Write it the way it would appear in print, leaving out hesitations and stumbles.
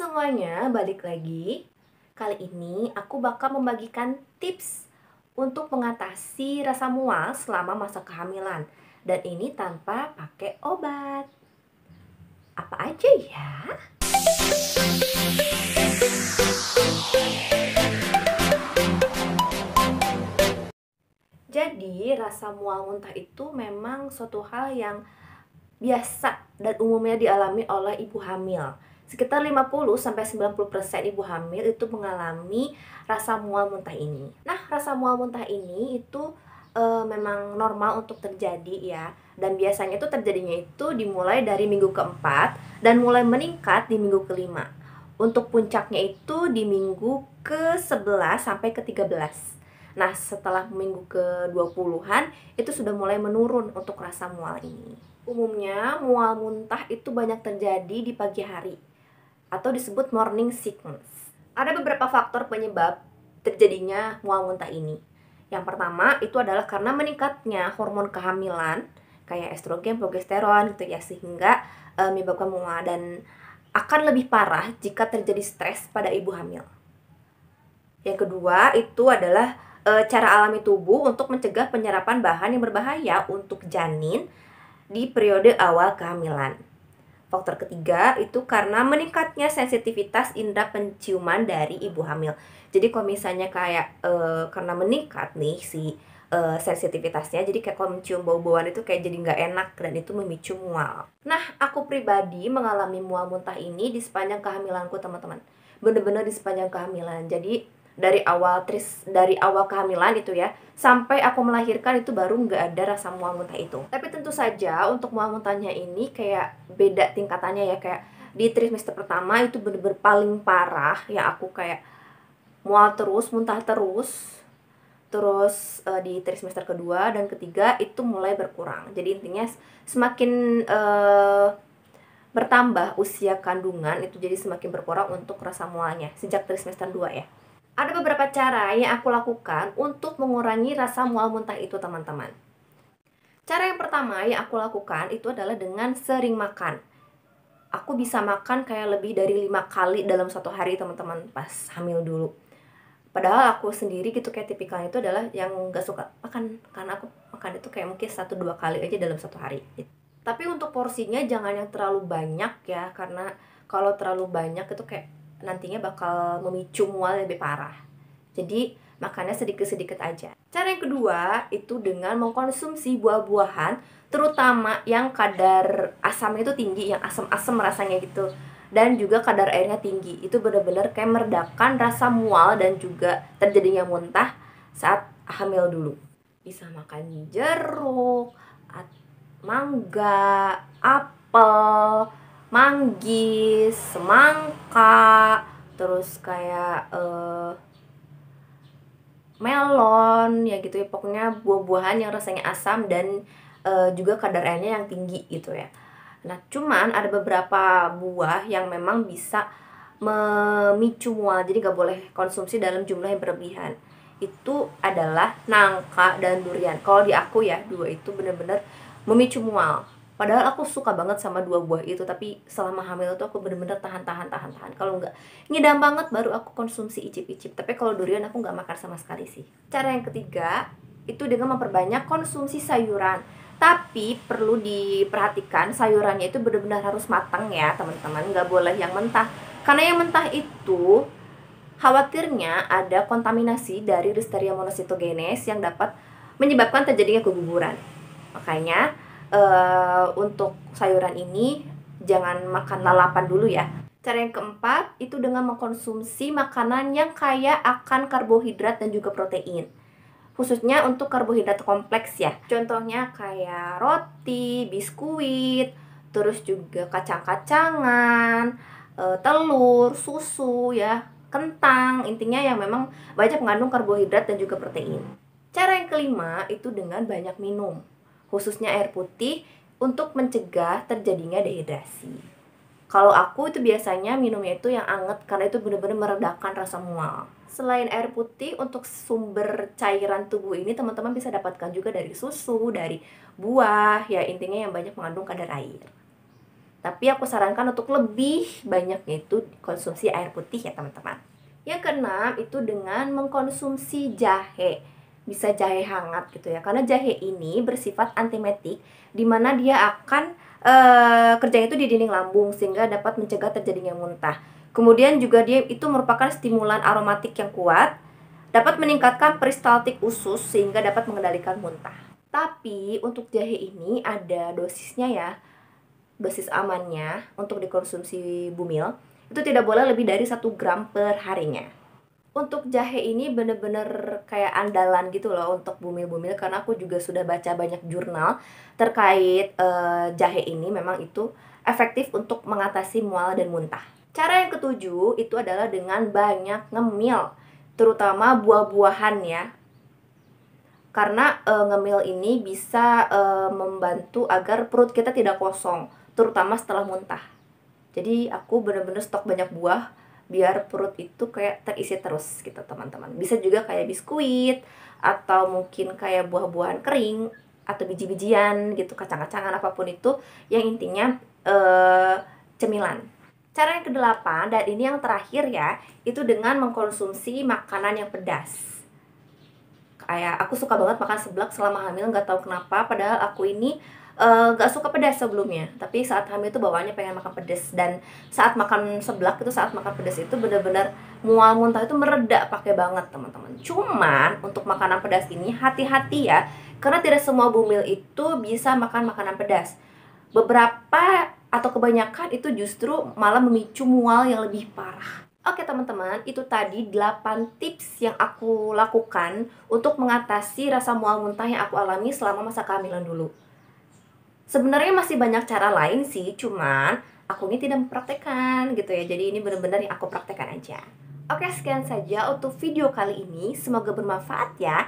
semuanya, balik lagi. Kali ini aku bakal membagikan tips untuk mengatasi rasa mual selama masa kehamilan. Dan ini tanpa pakai obat. Apa aja ya? Jadi, rasa mual muntah itu memang suatu hal yang biasa dan umumnya dialami oleh ibu hamil. Sekitar 50-90% ibu hamil itu mengalami rasa mual muntah ini. Nah, rasa mual muntah ini itu memang normal untuk terjadi ya. Dan biasanya itu terjadinya itu dimulai dari minggu keempat dan mulai meningkat di minggu kelima. Untuk puncaknya itu di minggu ke-11 sampai ke-13. Nah, setelah minggu ke-20-an itu sudah mulai menurun untuk rasa mual ini. Umumnya, mual muntah itu banyak terjadi di pagi hari atau disebut morning sickness. Ada beberapa faktor penyebab terjadinya mual muntah ini. Yang pertama itu adalah karena meningkatnya hormon kehamilan kayak estrogen, progesteron gitu ya, sehingga menyebabkan mual dan akan lebih parah jika terjadi stres pada ibu hamil. Yang kedua itu adalah cara alami tubuh untuk mencegah penyerapan bahan yang berbahaya untuk janin di periode awal kehamilan. Faktor ketiga itu karena meningkatnya sensitivitas indera penciuman dari ibu hamil. Jadi kalau misalnya kayak karena meningkat nih si sensitivitasnya, jadi kayak kalau mencium bau-bauan itu kayak jadi nggak enak dan itu memicu mual. Nah, aku pribadi mengalami mual muntah ini di sepanjang kehamilanku, teman-teman. Bener-bener di sepanjang kehamilan. Jadi dari awal kehamilan itu ya sampai aku melahirkan itu baru nggak ada rasa mual muntah itu. Tapi tentu saja untuk mual muntahnya ini kayak beda tingkatannya ya, kayak di trimester pertama itu bener-bener paling parah ya, aku kayak mual terus, muntah terus. Terus di trimester kedua dan ketiga itu mulai berkurang. Jadi intinya semakin bertambah usia kandungan itu jadi semakin berkurang untuk rasa mualnya sejak trimester 2 ya. Ada beberapa cara yang aku lakukan untuk mengurangi rasa mual muntah itu, teman-teman. Cara yang pertama yang aku lakukan itu adalah dengan sering makan. Aku bisa makan kayak lebih dari 5 kali dalam satu hari, teman-teman, pas hamil dulu. Padahal aku sendiri gitu kayak tipikalnya itu adalah yang gak suka makan, karena aku makan itu kayak mungkin 1-2 kali aja dalam satu hari. Tapi untuk porsinya jangan yang terlalu banyak ya, karena kalau terlalu banyak itu kayak nantinya bakal memicu mual lebih parah. Jadi makannya sedikit-sedikit aja. Cara yang kedua itu dengan mengkonsumsi buah-buahan, terutama yang kadar asamnya itu tinggi, yang asam-asam rasanya gitu, dan juga kadar airnya tinggi. Itu benar-benar kayak meredakan rasa mual dan juga terjadinya muntah saat hamil dulu. Bisa makan jeruk, mangga, apel, manggis, semangka, terus kayak melon ya gitu ya, pokoknya buah-buahan yang rasanya asam dan juga kadar airnya yang tinggi gitu ya. Nah, cuman ada beberapa buah yang memang bisa memicu mual, jadi gak boleh konsumsi dalam jumlah yang berlebihan. Itu adalah nangka dan durian. Kalau di aku ya, dua itu bener-bener memicu mual. Padahal aku suka banget sama dua buah itu, tapi selama hamil tuh aku bener-bener tahan. Kalau nggak ngidam banget baru aku konsumsi icip-icip. Tapi kalau durian aku nggak makan sama sekali sih. Cara yang ketiga itu dengan memperbanyak konsumsi sayuran. Tapi perlu diperhatikan sayurannya itu benar-benar harus matang ya, teman-teman. Nggak boleh yang mentah. Karena yang mentah itu khawatirnya ada kontaminasi dari Listeria monocytogenes yang dapat menyebabkan terjadinya keguguran. Makanya untuk sayuran ini jangan makan lalapan dulu ya. Cara yang keempat itu dengan mengkonsumsi makanan yang kaya akan karbohidrat dan juga protein, khususnya untuk karbohidrat kompleks ya. Contohnya kayak roti, biskuit, terus juga kacang-kacangan, telur, susu ya, kentang, intinya yang memang banyak mengandung karbohidrat dan juga protein. Cara yang kelima itu dengan banyak minum, khususnya air putih untuk mencegah terjadinya dehidrasi. Kalau aku itu biasanya minumnya itu yang anget karena itu benar-benar meredakan rasa mual. Selain air putih, untuk sumber cairan tubuh ini teman-teman bisa dapatkan juga dari susu, dari buah, ya intinya yang banyak mengandung kadar air. Tapi aku sarankan untuk lebih banyaknya itu konsumsi air putih ya teman-teman. Yang keenam itu dengan mengkonsumsi jahe. Bisa jahe hangat gitu ya. Karena jahe ini bersifat antiemetik, dimana dia akan kerjanya itu di dinding lambung sehingga dapat mencegah terjadinya muntah. Kemudian juga dia itu merupakan stimulan aromatik yang kuat, dapat meningkatkan peristaltik usus sehingga dapat mengendalikan muntah. Tapi untuk jahe ini ada dosisnya ya. Dosis amannya untuk dikonsumsi bumil itu tidak boleh lebih dari 1 gram per harinya. Untuk jahe ini bener-bener kayak andalan gitu loh untuk bumil-bumil, karena aku juga sudah baca banyak jurnal terkait jahe ini memang itu efektif untuk mengatasi mual dan muntah. Cara yang ketujuh itu adalah dengan banyak ngemil, terutama buah-buahan ya. Karena ngemil ini bisa membantu agar perut kita tidak kosong, terutama setelah muntah. Jadi aku bener-bener stok banyak buah biar perut itu kayak terisi terus gitu teman-teman. Bisa juga kayak biskuit atau mungkin kayak buah-buahan kering atau biji-bijian gitu, kacang-kacangan apapun itu, yang intinya cemilan. Cara yang kedelapan dan ini yang terakhir ya, itu dengan mengkonsumsi makanan yang pedas. Kayak aku suka banget makan seblak selama hamil, nggak tahu kenapa, padahal aku ini nggak suka pedas sebelumnya, tapi saat hamil itu bawaannya pengen makan pedas. Dan saat makan seblak itu, saat makan pedas itu bener-bener mual muntah itu mereda pakai banget teman-teman. Cuman untuk makanan pedas ini hati-hati ya, karena tidak semua bumil itu bisa makan makanan pedas. Beberapa atau kebanyakan itu justru malah memicu mual yang lebih parah. Oke teman-teman, itu tadi 8 tips yang aku lakukan untuk mengatasi rasa mual muntah yang aku alami selama masa kehamilan dulu. Sebenarnya masih banyak cara lain sih, cuman aku ini tidak mempraktekkan gitu ya. Jadi ini benar-benar yang aku praktekkan aja. Oke, sekian saja untuk video kali ini. Semoga bermanfaat ya.